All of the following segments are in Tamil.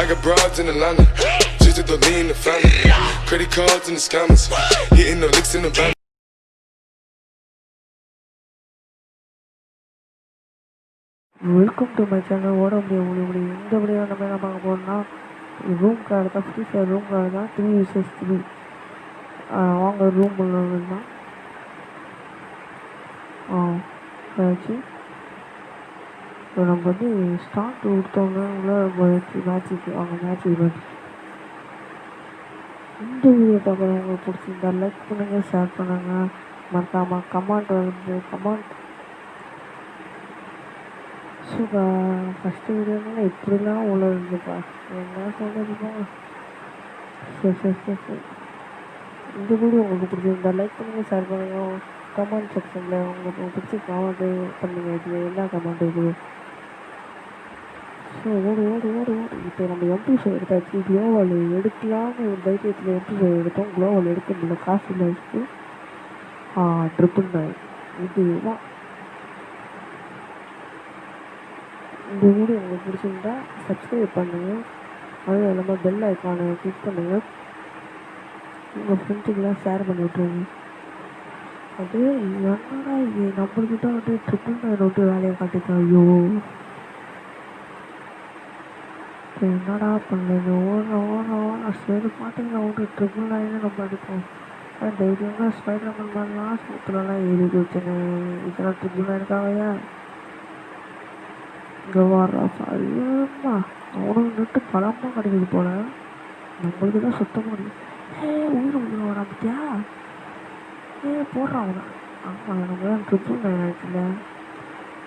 I got broads in Atlanta, just to lean the family. Credit cards and the scammers, hitting the licks in the van. Welcome to my channel. ஓட முடியும் இந்த வீடியோ நம்ம என்ன பார்க்க போகிறோம்னா, ரூம் கார்டு தான், ஃப்ரீ ஃபயர் ரூம் கார்டு தான் 3 vs 3. வாங்க ரூம் உள்ளதான் ஆச்சு. இப்போ நம்ம வந்து ஸ்டார்ட் கொடுத்தோங்க உள்ள மேட்ச்சுக்கு அவங்க மேட்ச்சுக்கு போய் இந்த வீடியோ பார்க்குறவங்க பிடிச்சிருந்தா லைக் பண்ணுங்கள், ஷேர் பண்ணுங்கள், மறக்காமல் கமெண்ட் வந்து கமெண்ட். ஸோ ஃபஸ்ட்டு வீடியோனால எப்படிலாம் உள்ள இருந்துப்பா என்ன சொல்கிறதுப்பா. சரி இந்த வீடியோ உங்களுக்கு பிடிச்சிருந்தா லைக் பண்ணுங்கள், ஷேர் பண்ணுங்கள், கமெண்ட் செக்ஷனில் உங்களுக்கு பிடிச்ச கமெண்ட்டு பண்ணுங்கள். இது என்ன கமெண்ட் இது. ஸோ ஓடு இப்போ நம்ம MP5 எடுத்தாச்சு. குளோவல் எடுக்கலான்னு ஒரு தைரியத்தில் MP5 எடுத்தோம். குளோவல் எடுக்க முடியல, காசு இல்லை. ட்ரிபிள் 9 இதுதான். இந்த வீடியோ உங்களுக்கு பிடிச்சிருந்தா சப்ஸ்கிரைப் பண்ணுங்கள், அதுவும் இல்லாமல் பெல் ஐக்கானை கிளிக் பண்ணுங்கள், உங்கள் ஃப்ரெண்ட்ஸுக்கெல்லாம் ஷேர் பண்ணி விட்ருங்க. அது என்னடா இது நம்மள்கிட்ட வந்து ட்ரிபிள் 9 விட்டு வேலையை காட்டிட்டா. ஐயோ என்னடா பண்ணுறது. ஓடுற சரி பாட்டுங்களா ஓட்டு ட்ரிபிள் 9 நம்ம எடுப்போம். தைரியமாக ஸ்பைடர்மேன் பண்ணலாம், சூத்துலலாம் ஏறி வச்சுன்னு இதெல்லாம் ட்ரிபிள் 9க்காகயா. இங்கே வர்றா ஐயோம்மா அவனுக்கு நட்டு பழமாக கிடைக்குது போல, நம்மளுக்கு தான் சுத்தமாக முடியும். உயிர் உயிர் வரான் பத்தியா. போடுறான் அவனை. ஆமாம் நம்ம தான் ட்ரிபிள் 9 ஆச்சுல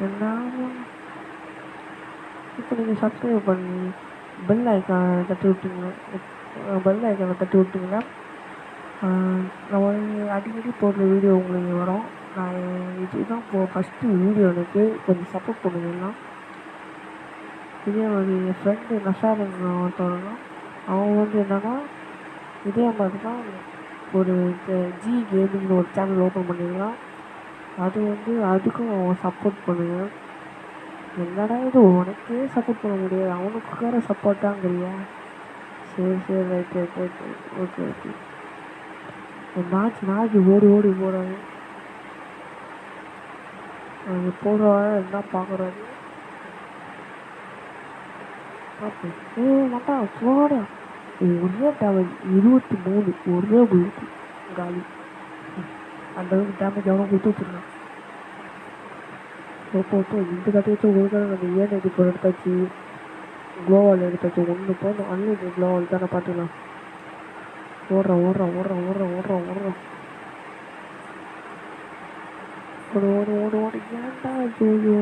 என்ன. இப்போ நீங்கள் சப்ஸ்கிரைப் பண்ணி பெல் ஐக்கானை தட்டி விட்டிங்கன்னா நம்ம அடிக்கடி போடுற வீடியோ உங்களுக்கு வரும். நான் இதுதான் ஃபஸ்ட்டு வீடியோ, எனக்கு கொஞ்சம் சப்போர்ட் பண்ணுங்கன்னா. இதே மாதிரி என் ஃப்ரெண்டு நசாருங்க ஒருத்தவங்க, அவங்க வந்து என்னென்னா இதே மாதிரி தான் ஒரு ஜி கேமிங்னு ஒரு சேனல் ஓப்பன் பண்ணிக்கலாம். அது வந்து அதுக்கும் சப்போர்ட் பண்ணுவேன். என்னடா இது உனக்கே சப்போர்ட் பண்ண முடியாது, அவனுக்கு வேறு சப்போர்ட்டாங்கிறியா. சரி ரைட் ஓகே. நாச்சு ஓடி போகிறாரு. அது போடுறாரு என்ன பார்க்குறாரு பார்ப்போம். மாட்டா போட ஒரே டேமேஜ் 23, ஒரே புல்லட்டு காலி. அந்த அளவுக்கு டேமேஜ் அவனை கொடுத்து வச்சுருக்கான். இப்போ இந்த கட்டி வச்சு ஒரு கடை நம்ம ஏன் இது இப்போ எடுத்தாச்சு, குளோவால் எடுத்தாச்சு. ஒன்று போதும், அன்லிமிட்டட் குளோவால் தானே பார்த்துக்கலாம். ஓடுறான் ஓடு ஏன்டா ஐயோ.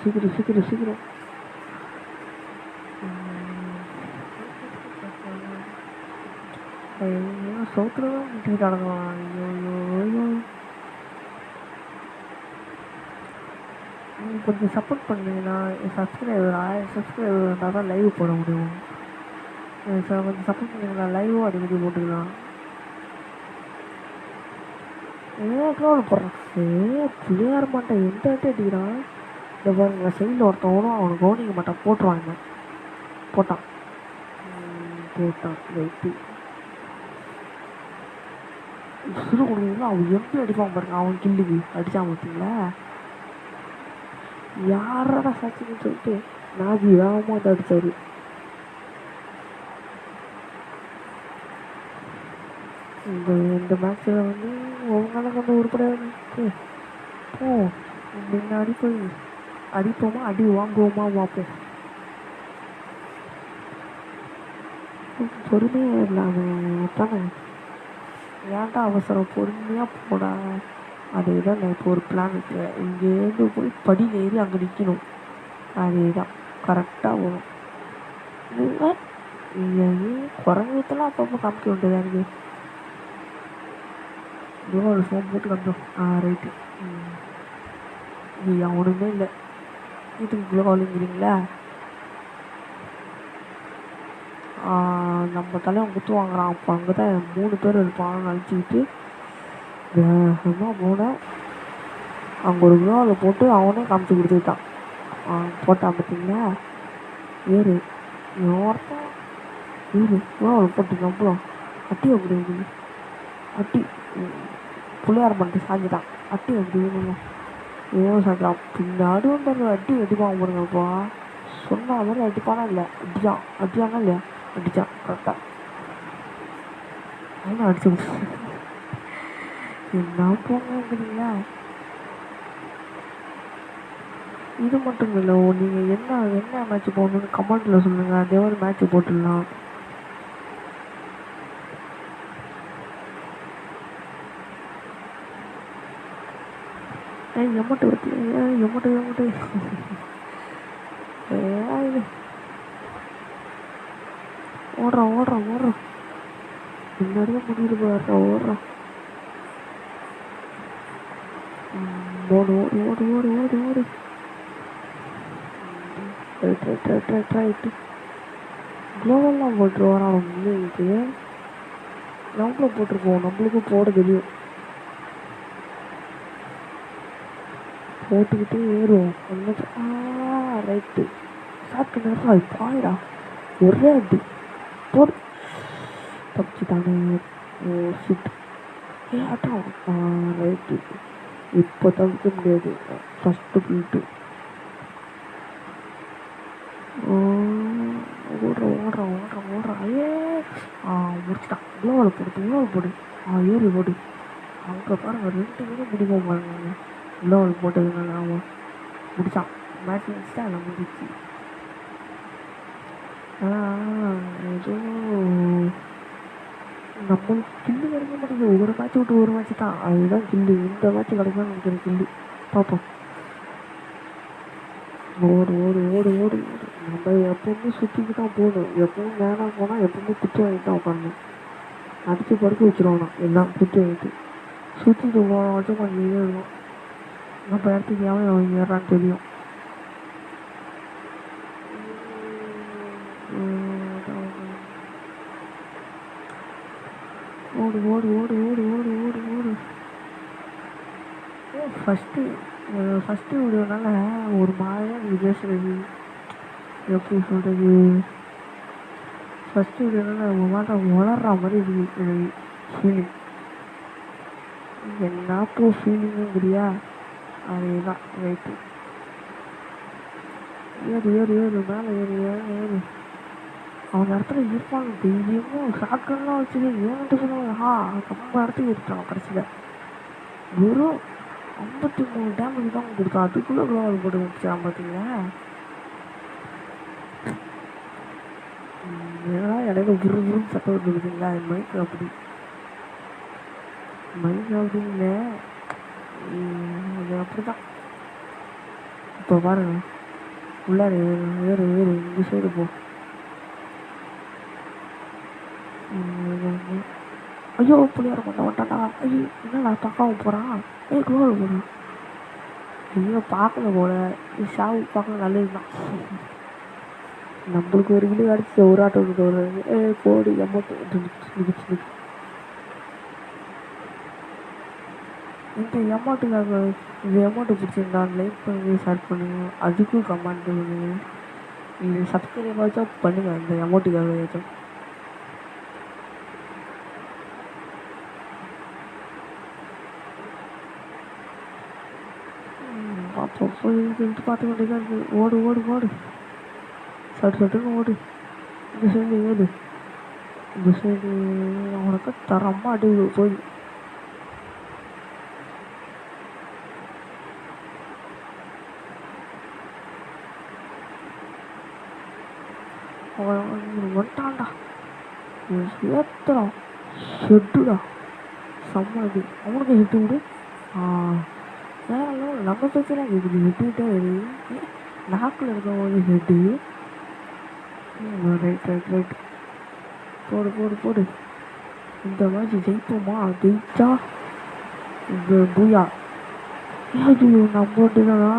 சீக்கிரம் சவுத்துல தான் முட்டிக்கிட்டு அடங்கலாம். ஐயோ நீங்கள் கொஞ்சம் சப்போர்ட் பண்ணீங்கன்னா என் சப்ஸ்கிரைபர் 1000 சப்ஸ்கிரைபர் இருந்தால் தான் லைவ் போட முடியும். கொஞ்சம் சப்போர்ட் பண்ணிங்கன்னா லைவும் அடிக்கடி போட்டுக்கலாம். க்ளோவில் போடுறான் பிள்ளையார மாட்டேன் எந்த அட்டி அடிக்கிறான். இந்த பாருங்களா சைடில் ஒருத்தவனும் அவனை கவனிக்க மாட்டான், போட்டுருவாங்க. போட்டான் ரைட்டு. சிறு கொடுக்குறீங்களா அவன் எப்படி அடிப்பான் பாருங்க. அவன் கில்லுக்கு அடித்தான் பார்த்தீங்களா. யாரோட சாட்சின்னு சொல்லிட்டு நாஜி வேகமாக வந்து அடித்தார். இந்த மேட்ச்சில் வந்து உங்களால் வந்து உருப்படாது. முன்னாடி போய் அடிப்போமா அடி வாங்குவோமா பார்ப்போம். பொறுமையாக இல்லாம தானே, ஏன்டா அவசரம், பொறுமையாக போடா. அதே தான் நான் இப்போ ஒரு பிளான் வைக்கிறேன். இங்கேருந்து போய் படியில் ஏறி அங்கே நிற்கணும். அதே தான் கரெக்டாக வரும். குறைஞ்சதெல்லாம் அப்பப்போ காமிக்க வேண்டியதா இருக்குது. ஒரு ஃபோன் போட்டு காமிச்சோம். ரைட்டு. நீ அவனுமே இல்லை, இதுக்கு குளோவாலுங்கிறீங்களா. நம்ம தலைவன் குத்து வாங்குறான். அப்போ அங்கே தான் 3 பேர் இருப்பான் அழிச்சிக்கிட்டு வேகமாக போனேன். அங்கே ஒரு குளோவில் போட்டு அவனே காமிச்சு கொடுத்துக்கிட்டான். போட்டான் பார்த்தீங்களா. ஏறு ஒருத்தன் போட்டு நம்பலாம் அட்டி அப்படி இருக்குது அட்டி பிள்ளையார் பண்ணிட்டு சாஞ்சிட்டான் அட்டி அப்படி வேணுமா சாஞ்சான் பின்னாடி வந்து அட்டி அடிப்பான் பாருங்கப்பா சொன்ன மாதிரி அடிப்பானா இல்லை அடிச்சானா இல்லையா அடித்தான் கரெக்டாக ஆனால் அடிச்சு என்ன போங்கிறீங்களா இது மட்டும் இல்லை நீங்கள் என்ன மேட்ச் போடணுன்னு கமெண்ட்டில் சொல்லுங்கள் அதே மாதிரி மேட்ச் போட்டுடலாம் எம்மட்டு வச்சு எம்மட்டு இது ஓடுறான் பின்னாடியே முடியல போடுற ஓடுறான் ஓடு ரைட்டு க்ளோவெல்லாம் போட்டு வரான் உங்களுக்கு நம்மளும் போட்டிருப்போம் நம்மளுக்கும் போட தெரியும் போட்டுக்கிட்டே ஏறுவோம் ரைட்டு சாப்பிட்டு நேரம் பாயிடா ஒரே அடி போடு தப்பிச்சுட்டானே ஷிட் ரைட்டு இப்போ தவிர்க்க முடியாது ஃபஸ்ட்டு போயிட்டு ஓடுறான் முடிச்சிட்டான் க்ளோவல் போடு ஏறி போடு அங்கே பாருங்க 2 பேரும் முடிப்போம் பாருங்க க்ளோவல் போட்டதுனால அவன் முடிச்சான் மேட்ச் முடிச்சுட்டு அதில் முடிச்சு ஏதோ நம்ம கில்லு கிடைக்க மாட்டேங்குது ஒரு மேட்ச் விட்டு ஒரு மேட்ச் தான் அதுதான் கில்லு இந்த மேட்ச் கிடைக்கும்னு நினைக்கிறேன் கில்லு பார்ப்போம் ஓடு நம்ம எப்பவுமே சுற்றிக்கு தான் போகணும் எப்பவும் நேரம் போனால் எப்பவுமே குத்து வாங்கிட்டு தான் உட்காரணும் அடித்து படுக்க வச்சுருவானா எல்லாம் குத்து வாங்கிட்டு சுற்றிட்டு போன வச்சு கொஞ்சம் இதே இருக்கும் நம்ம இடத்துக்கு ஏன் அவங்க ஏறான்னு தெரியும் ஓடு ஃபஸ்ட்டு வீடியோனால ஒரு மாதிரியாக பேசுறது எப்படி சொல்கிறது ஃபஸ்ட்டு வீடியோனால நம்ம மாட்ட வளர்ற மாதிரி இருக்குது எனக்கு ஃபீலிங் என்ன ஃபீலிங்குங்கிறியா அதே தான் ரைட்டு ஏறு மேலே ஏறு அவங்க இடத்துல இருப்பாங்க டெய்லியும் ஷாட்கன்லாம் வச்சுட்டு ஏன்ட்டு சொல்லுவாங்க நம்ம இடத்துக்கு இருக்காங்க கடைசியில் வெறும் 53 டேமேஜ் தான் கொடுத்தோம் அதுக்குள்ளே க்ளோவல் போட்டு முடிச்சான் பார்த்தீங்களா ஏன்னா இடையில விரும்புன்னு சத்தம் வந்துருக்குங்களா மைக் அப்படிங்க அது அப்படி தான் இப்போ பாருங்க உள்ளார ஏறு இந்த சைடு போ ஐயோ புள்ளியார மாட்டான்டா ஐயோ என்னடா பார்க்காம போகிறான் க்ளோவல் போகிறான் ஐயோ பார்க்கல போல சாவு பார்க்க நல்லது தான் நம்மளுக்கு ஒரு கிலோ அடிச்சு ஒரு ஆட்டோக்கு வருது கோடி எமௌண்ட் இந்த எமௌண்ட்டுக்காக இந்த எமௌண்ட்டு பிடிச்சிருந்தா லைக் பண்ணி ஷேர் பண்ணுங்க அதுக்கும் கமெண்ட் பண்ணுங்க நீங்கள் சப்ஸ்கிரைபாச்சும் பண்ணுங்கள் இந்த எமௌண்ட்டுக்காக ஏதாச்சும் அப்போ போய் பார்த்து கொண்டே தான் இருக்குது ஓடு சட்டுன்னு ஓடு இந்த சைடு ஏறு இந்த சைடு அவனுக்கு தரமாக அடி போய் வந்துட்டான்டா ஏத்துறான் ஷெட்டுடா செம்ம அடி அவனுக்கு ஹெட்டு விடு வேற நம்ம பேச்செல்லாம் கேட்குது ஹெட்டுக்கிட்டே வருது நாக்கில் இருக்கவங்க ஹெட்டு ரைட் போடு இந்த மாதிரி ஜெயிப்போமா ஜெயிச்சா இந்த பூயா அது நம்ம தானா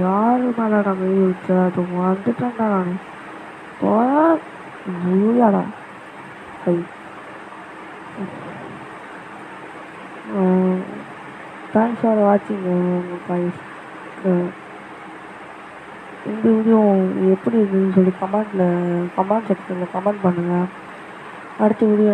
யாரு மேலே நம்ம வச்சா அது வந்துட்டேன்டா நான் பூயாடா கை தேங்க்ஸ் ஃபார் வாட்சிங் guys இந்த வீடியோ எப்படி இருக்குதுன்னு சொல்லி கமெண்ட் செக்ஷனில் கமெண்ட் பண்ணுங்கள். அடுத்த வீடியோ